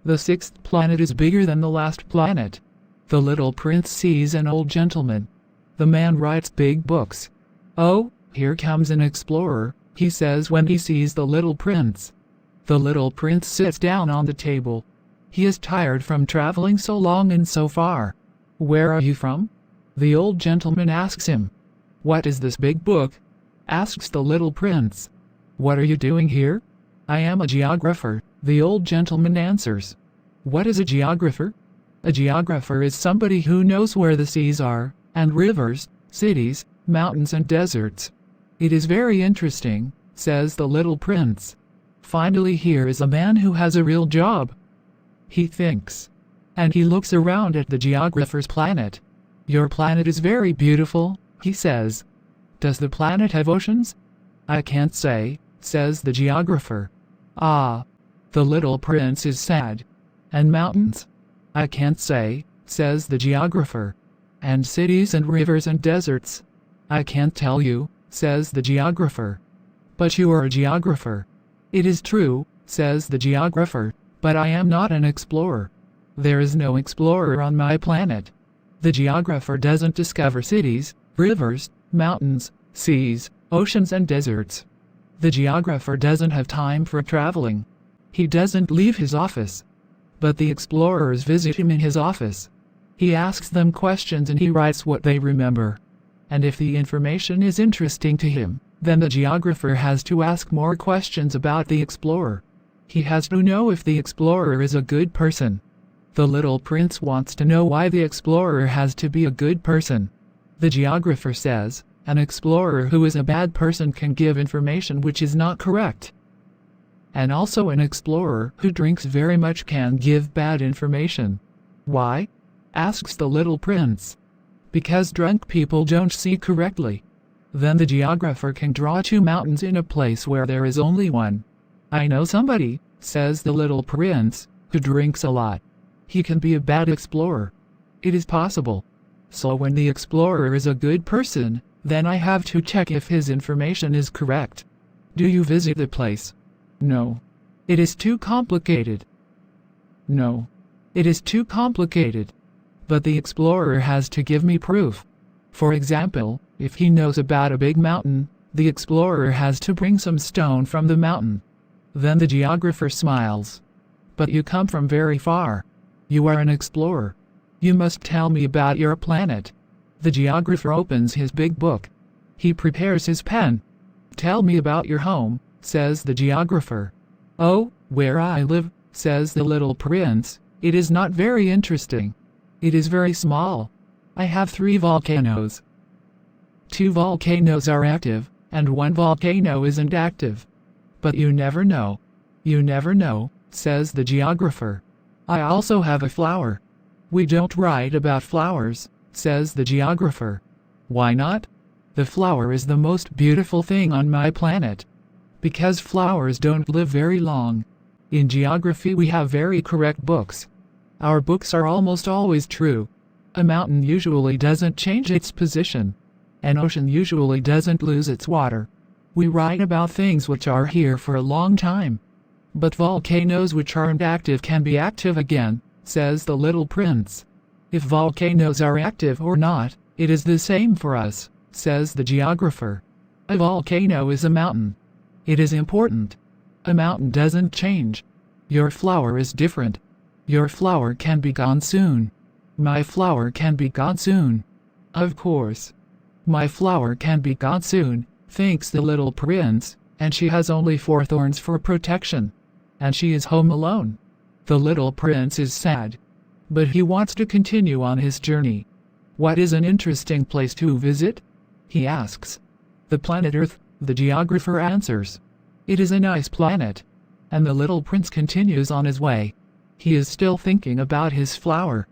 The sixth planet is bigger than the last planet. The little prince sees an old gentleman. The man writes big books. "Oh, here comes an explorer," he says when he sees the little prince. The little prince sits down on the table. He is tired from traveling so long and so far. "Where are you from?" the old gentleman asks him. "What is this big book?" asks the little prince. "What are you doing here?" "I am a geographer," the old gentleman answers. "What is a geographer?" "A geographer is somebody who knows where the seas are, and rivers, cities, mountains and deserts." "It is very interesting," says the little prince. "Finally here is a man who has a real job." He thinks. And he looks around at the geographer's planet. "Your planet is very beautiful," he says. "Does the planet have oceans?" "I can't say," says the geographer. "Ah." The little prince is sad. "And mountains?" "I can't say," says the geographer. "And cities and rivers and deserts?" "I can't tell you," says the geographer. "But you are a geographer." "It is true," says the geographer, "but I am not an explorer. There is no explorer on my planet. The geographer doesn't discover cities, rivers, mountains, seas, oceans and deserts. The geographer doesn't have time for traveling. He doesn't leave his office. But the explorers visit him in his office. He asks them questions and he writes what they remember. And if the information is interesting to him, then the geographer has to ask more questions about the explorer. He has to know if the explorer is a good person. The little prince wants to know why the explorer has to be a good person. The geographer says, "An explorer who is a bad person can give information which is not correct. And also an explorer who drinks very much can give bad information." "Why?" asks the little prince. "Because drunk people don't see correctly. Then the geographer can draw two mountains in a place where there is only one." "I know somebody," says the little prince, "who drinks a lot. He can be a bad explorer." "It is possible. So when the explorer is a good person, then I have to check if his information is correct." "Do you visit the place?" "No. It is too complicated." "No. It is too complicated. But the explorer has to give me proof. For example, if he knows about a big mountain, the explorer has to bring some stone from the mountain." Then the geographer smiles. "But you come from very far. You are an explorer. You must tell me about your planet." The geographer opens his big book. He prepares his pen. "Tell me about your home," says the geographer. "Oh, where I live," says the little prince, "it is not very interesting. It is very small. I have 3 volcanoes. 2 volcanoes are active, and 1 volcano isn't active." "But you never know." "You never know," says the geographer. "I also have a flower." "We don't write about flowers," says the geographer. "Why not?" "The flower is the most beautiful thing on my planet." "Because flowers don't live very long. In geography we have very correct books. Our books are almost always true. A mountain usually doesn't change its position. An ocean usually doesn't lose its water. We write about things which are here for a long time. But volcanoes which aren't active can be active again," says the little prince. "If volcanoes are active or not, it is the same for us," says the geographer. "A volcano is a mountain. It is important. A mountain doesn't change. Your flower is different. Your flower can be gone soon. My flower can be gone soon." "Of course. My flower can be gone soon," thinks the little prince, "and she has only 4 thorns for protection. And she is home alone." The little prince is sad. But he wants to continue on his journey. "What is an interesting place to visit?" he asks. "The planet Earth," the geographer answers. "It is a nice planet." And the little prince continues on his way. He is still thinking about his flower.